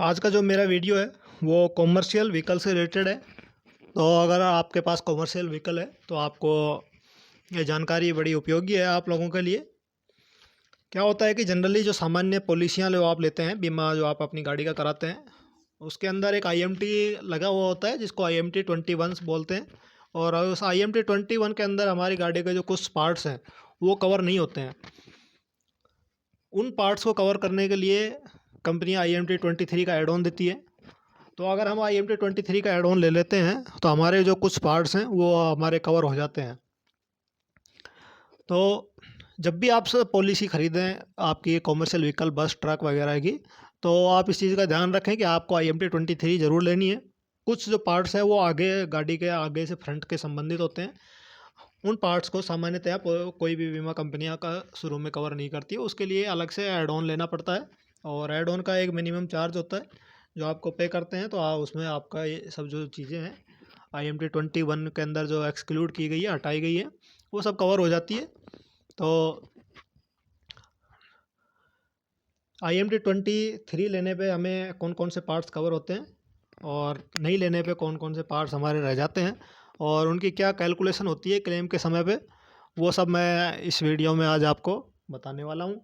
आज का जो मेरा वीडियो है वो कॉमर्शियल व्हीकल से रिलेटेड है। तो अगर आपके पास कॉमर्शियल व्हीकल है तो आपको ये जानकारी बड़ी उपयोगी है आप लोगों के लिए। क्या होता है कि जनरली जो सामान्य पॉलिसियाँ जो आप लेते हैं, बीमा जो आप अपनी गाड़ी का कराते हैं, उसके अंदर एक आईएमटी लगा हुआ होता है जिसको आईएमटी 21 बोलते हैं। और उस आईएमटी 21 के अंदर हमारी गाड़ी के जो कुछ पार्ट्स हैं वो कवर नहीं होते हैं। उन पार्ट्स को कवर करने के लिए कंपनी आईएमटी 23 का एड ऑन देती है। तो अगर हम आईएमटी 23 का एड ऑन ले लेते हैं तो हमारे जो कुछ पार्ट्स हैं वो हमारे कवर हो जाते हैं। तो जब भी आप पॉलिसी ख़रीदें आपकी कॉमर्शियल व्हीकल बस ट्रक वगैरह की, तो आप इस चीज़ का ध्यान रखें कि आपको आईएमटी 23 ज़रूर लेनी है। कुछ जो पार्ट्स हैं वो आगे गाड़ी के आगे से फ्रंट के संबंधित होते हैं। उन पार्ट्स को सामान्यतः कोई भी बीमा कंपनियां का शुरू में कवर नहीं करती है, उसके लिए अलग से ऐड ऑन लेना पड़ता है। और ऐड ऑन का एक मिनिमम चार्ज होता है जो आपको पे करते हैं। तो उसमें आपका ये सब जो चीज़ें हैं आईएमटी 21 के अंदर जो एक्सक्लूड की गई है, हटाई गई है, वो सब कवर हो जाती है। तो आईएमटी 23 लेने पे हमें कौन कौन से पार्ट्स कवर होते हैं और नहीं लेने पे कौन कौन से पार्ट्स हमारे रह जाते हैं और उनकी क्या कैलकुलेशन होती है क्लेम के समय पे, वो सब मैं इस वीडियो में आज आपको बताने वाला हूँ।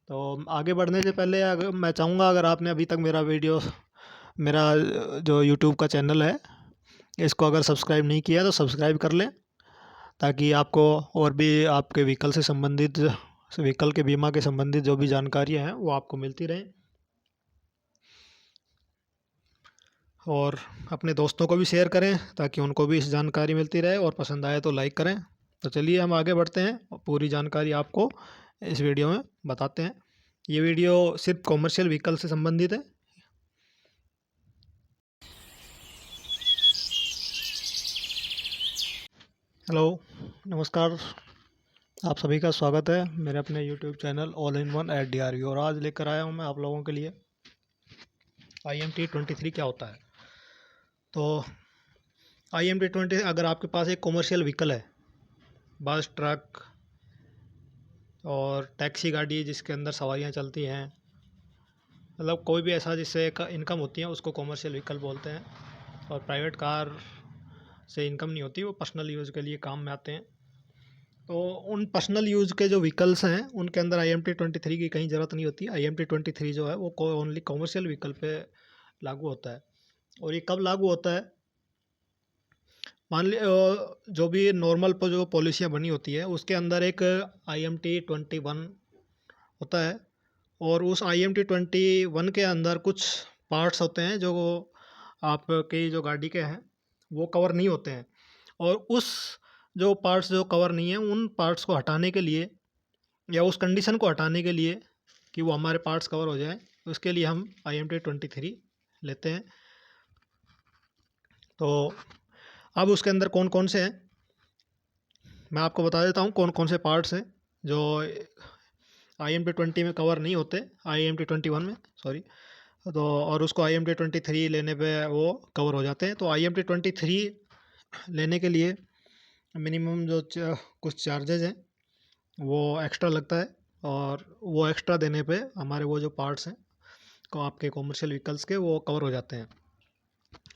तो आगे बढ़ने से पहले अगर मैं चाहूँगा, अगर आपने अभी तक मेरा जो यूट्यूब का चैनल है इसको अगर सब्सक्राइब नहीं किया तो सब्सक्राइब कर लें, ताकि आपको और भी आपके व्हीकल से संबंधित, व्हीकल के बीमा के संबंधित जो भी जानकारियाँ हैं वो आपको मिलती रहें। और अपने दोस्तों को भी शेयर करें ताकि उनको भी इस जानकारी मिलती रहे, और पसंद आए तो लाइक करें। तो चलिए हम आगे बढ़ते हैं और पूरी जानकारी आपको इस वीडियो में बताते हैं। ये वीडियो सिर्फ कॉमर्शियल व्हीकल से संबंधित है। हेलो, नमस्कार, आप सभी का स्वागत है मेरे अपने YouTube channel all in one at DRV। और आज लेकर आया हूँ मैं आप लोगों के लिए IMT 23 क्या होता है। तो IMT 20, अगर आपके पास एक कॉमर्शियल व्हीकल है, बस ट्रक और टैक्सी गाड़ी जिसके अंदर सवारियाँ चलती हैं, मतलब कोई भी ऐसा जिससे इनकम होती है उसको कॉमर्शियल व्हीकल बोलते हैं। और प्राइवेट कार से इनकम नहीं होती, वो पर्सनल यूज़ के लिए काम में आते हैं। तो उन पर्सनल यूज़ के जो व्हीकल्स हैं उनके अंदर IMT 23 की कहीं ज़रूरत नहीं होती। IMT 23 जो है वो ओनली कॉमर्शियल व्हीकल पे लागू होता है। और ये कब लागू होता है, मान ली जो भी नॉर्मल पर जो पॉलिसियाँ बनी होती है उसके अंदर एक IMT 21 होता है। और उस IMT 21 के अंदर कुछ पार्ट्स होते हैं जो आपकी जो गाड़ी के हैं वो कवर नहीं होते हैं। और उस जो पार्ट्स जो कवर नहीं है उन पार्ट्स को हटाने के लिए, या उस कंडीशन को हटाने के लिए कि वो हमारे पार्ट्स कवर हो जाए, उसके लिए हम IMT 23 लेते हैं। तो अब उसके अंदर कौन कौन से हैं मैं आपको बता देता हूँ, कौन कौन से पार्ट्स हैं जो IMT 20 में कवर नहीं होते, IMT 21 में, सॉरी। तो और उसको IMT 23 लेने पे वो कवर हो जाते हैं। तो IMT 23 लेने के लिए मिनिमम जो कुछ चार्जेज हैं वो एक्स्ट्रा लगता है, और वो एक्स्ट्रा देने पे हमारे वो जो पार्ट्स हैं को आपके कॉमर्शियल व्हीकल्स के वो कवर हो जाते हैं।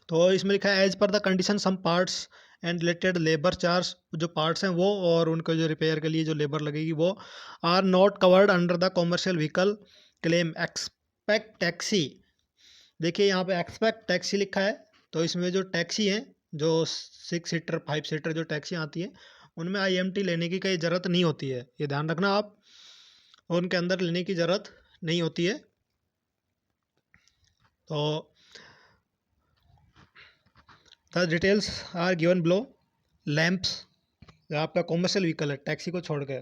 तो इसमें लिखा है as per the condition some parts and related labour charge, जो पार्ट्स हैं वो और उनको जो रिपेयर के लिए जो लेबर लगेगी वो are not covered under the commercial vehicle claim expect taxi. देखिए यहाँ पे एक्सपेक्ट टैक्सी लिखा है, तो इसमें जो टैक्सी है, जो 6 सीटर 5 सीटर जो टैक्सी आती है उनमें IMT लेने की कोई ज़रूरत नहीं होती है, ये ध्यान रखना आप, उनके अंदर लेने की ज़रूरत नहीं होती है। तो the details are given below. Lamps, जो आपका कॉमर्शियल व्हीकल है टैक्सी को छोड़ के,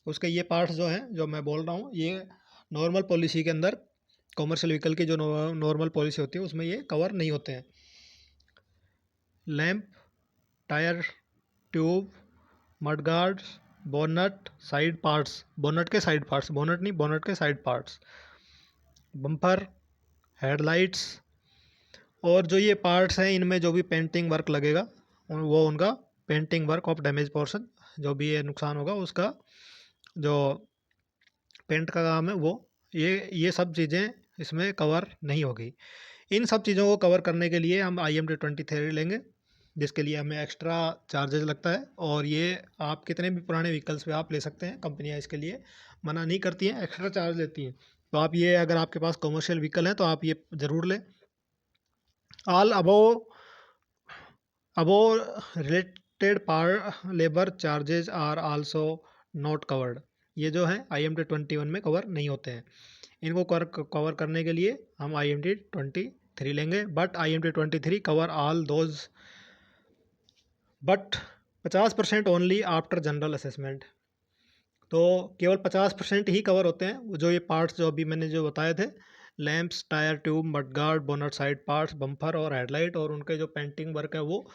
उसके ये पार्ट्स जो हैं जो मैं बोल रहा हूँ ये नॉर्मल पॉलिसी के अंदर, कॉमर्शियल व्हीकल की जो नॉर्मल पॉलिसी होती है उसमें ये कवर नहीं होते हैं। Lamp, tyre, tube, mudguards, bonnet, side parts, bonnet के साइड पार्ट्स, बोनट नहीं, बोनट के साइड पार्ट्स, बम्पर, हेडलाइट्स। और जो ये पार्ट्स हैं इनमें जो भी पेंटिंग वर्क लगेगा वो उनका painting work of damage portion, जो भी ये नुकसान होगा उसका जो पेंट का काम है वो, ये सब चीज़ें इसमें कवर नहीं होगी। इन सब चीज़ों को कवर करने के लिए हम IMT23 लेंगे, जिसके लिए हमें एक्स्ट्रा चार्जेस लगता है। और ये आप कितने भी पुराने व्हीकल्स पे आप ले सकते हैं, कंपनियां इसके लिए मना नहीं करती हैं, एक्स्ट्रा चार्ज लेती हैं। तो आप ये, अगर आपके पास कमर्शियल व्हीकल है तो आप ये ज़रूर लें। All above related part labour charges are also not covered. ये जो है IMT21 में कवर नहीं होते हैं। इनको कवर करने के लिए हम IMT23 लेंगे। But IMT23 cover all those, but 50% only after general assessment. तो केवल 50% ही कवर होते हैं। जो ये पार्ट्स जो अभी मैंने जो बताए थे, lamps, tyre tube, mudguard, bonnet side parts, bumper और हेडलाइट और उनके जो पेंटिंग वर्क है वो,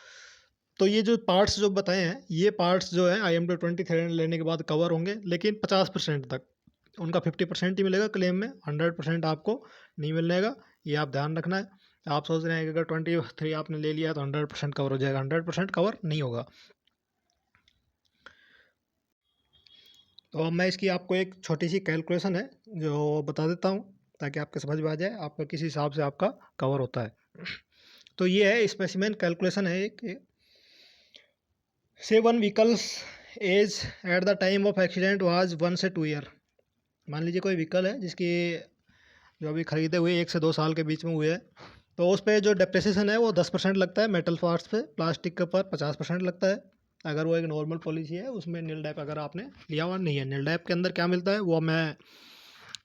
तो ये जो पार्ट्स जो बताए हैं, ये पार्ट्स जो है IMT23 लेने के बाद कवर होंगे, लेकिन 50% तक। उनका 50% ही मिलेगा क्लेम में, 100% आपको नहीं मिलेगा। ये आप ध्यान रखना है। आप सोच रहे हैं कि अगर 23 आपने ले लिया तो 100% कवर हो जाएगा, 100% कवर नहीं होगा। तो अब मैं इसकी आपको एक छोटी सी कैलकुलेशन है जो बता देता हूँ, ताकि आपके समझ में आ जाए आपका किस हिसाब से आपका कवर होता है। तो ये है स्पेसिमेन कैलकुलेशन है एक। से one vehicles age at the time of accident was 1 से 2 ईयर। मान लीजिए कोई व्हीकल है जिसकी जो अभी ख़रीदे हुए 1 से 2 साल के बीच में हुए है, तो उस पर जो डेप्रिसिएशन है वो 10% लगता है मेटल पार्ट्स पे। प्लास्टिक के ऊपर 50% लगता है। अगर वो एक नॉर्मल पॉलिसी है, उसमें नील डैप अगर आपने लिया हुआ नहीं है। नील डैप के अंदर क्या मिलता है वो मैं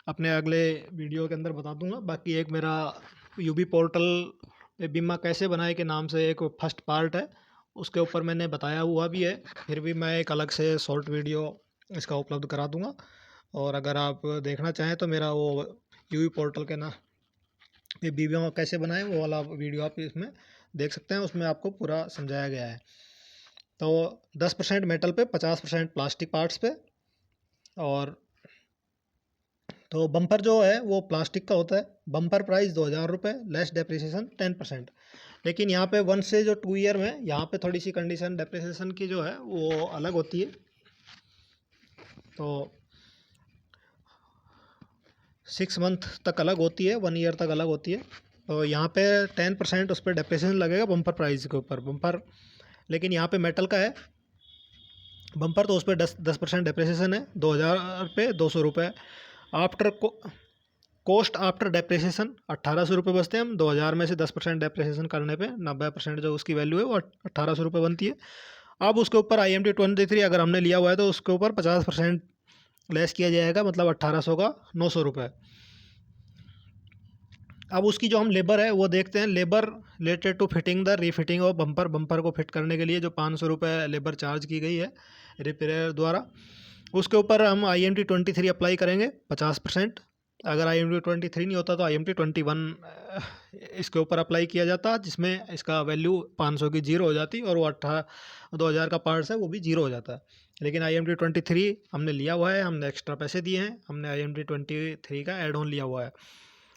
अपने अगले वीडियो के अंदर बता दूंगा। बाकी एक मेरा यूबी पोर्टल पे बीमा कैसे बनाए के नाम से एक फर्स्ट पार्ट है, उसके ऊपर मैंने बताया हुआ भी है। फिर भी मैं एक अलग से शॉर्ट वीडियो इसका उपलब्ध करा दूंगा। और अगर आप देखना चाहें तो मेरा वो यूबी पोर्टल के ना ये बीमा कैसे बनाएं वो वाला वीडियो आप इसमें देख सकते हैं। उसमें आपको पूरा समझाया गया है। तो 10% मेटल पे, 50% प्लास्टिक पार्ट्स पे। और तो बम्पर जो है वो प्लास्टिक का होता है। बम्पर प्राइस 2000 रुपये, लेस डेप्रिसिएशन 10%। लेकिन यहाँ पे 1 से जो 2 ईयर में यहाँ पे थोड़ी सी कंडीशन डेप्रिसिएशन की जो है वो अलग होती है। तो 6 मंथ तक अलग होती है, 1 ईयर तक अलग होती है। तो यहाँ पे 10% उस पर डेप्रिसिएशन लगेगा बम्पर प्राइस के ऊपर। बम्पर लेकिन यहाँ पे मेटल का है बम्पर, तो उस पर 10% डेप्रिसिएशन है। 2000 पे 200 रुपये। आफ्टर कोस्ट आफ्टर डेप्रिसिएशन 1800 रुपये बचते हैं। हम 2000 में से 10% डेप्रिसिएशन करने पे 90% जो उसकी वैल्यू है वो 1800 रुपये बनती है। अब उसके ऊपर IMT23 अगर हमने लिया हुआ है तो उसके ऊपर 50% लेस किया जाएगा, मतलब 1800 का 900 रुपये। अब उसकी जो हम लेबर है वो देखते हैं। Labour related to fitting the refitting of bumper, bumper को फिट करने के लिए जो 500 रुपये लेबर चार्ज की गई है रिपेयर द्वारा, उसके ऊपर हम IMT23 अप्लाई करेंगे 50%। अगर IMT23 नहीं होता तो IMT21 इसके ऊपर अप्लाई किया जाता, जिसमें इसका वैल्यू 500 की जीरो हो जाती और वो 2000 का पार्ट्स है वो भी जीरो हो जाता है। लेकिन IMT23 हमने लिया हुआ है, हमने एक्स्ट्रा पैसे दिए हैं, हमने IMT23 का एड ऑन लिया हुआ है।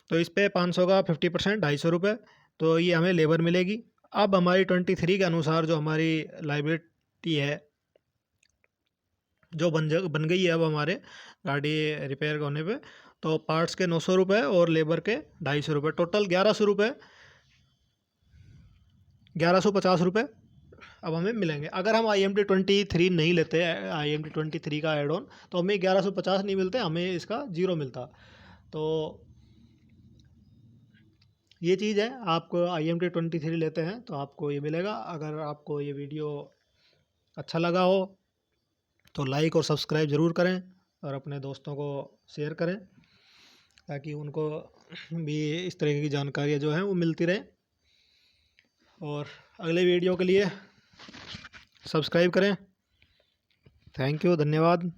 तो इस पर 500 का 50% 250 रुपये, तो ये हमें लेबर मिलेगी। अब हमारी 23 के अनुसार जो हमारी लाइबिलिटी है जो बन गई है अब हमारे गाड़ी रिपेयर होने पे, तो पार्ट्स के 900 रुपये और लेबर के 250 रुपये, टोटल 1100 रुपये, 1150 रुपये अब हमें मिलेंगे। अगर हम IMT23 नहीं लेते, IMT23 का एड ऑन, तो हमें 1150 नहीं मिलते, हमें इसका जीरो मिलता। तो ये चीज़ है, आपको IMT23 लेते हैं तो आपको ये मिलेगा। अगर आपको ये वीडियो अच्छा लगा हो तो लाइक और सब्सक्राइब ज़रूर करें और अपने दोस्तों को शेयर करें, ताकि उनको भी इस तरह की जानकारियाँ जो हैं वो मिलती रहे। और अगले वीडियो के लिए सब्सक्राइब करें। थैंक यू, धन्यवाद।